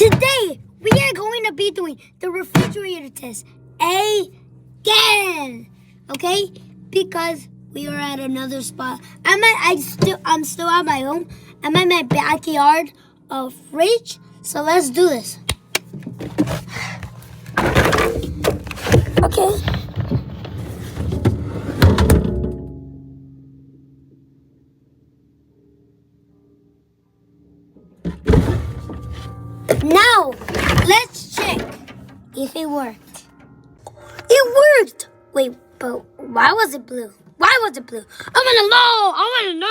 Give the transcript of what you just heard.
Today, we are going to be doing the refrigerator test again, okay? Because we are at another spot. I'm still at my home. I'm at my backyard fridge. So let's do this. Okay. Now, let's check if it worked. It worked! Wait, but why was it blue? Why was it blue? I want to know!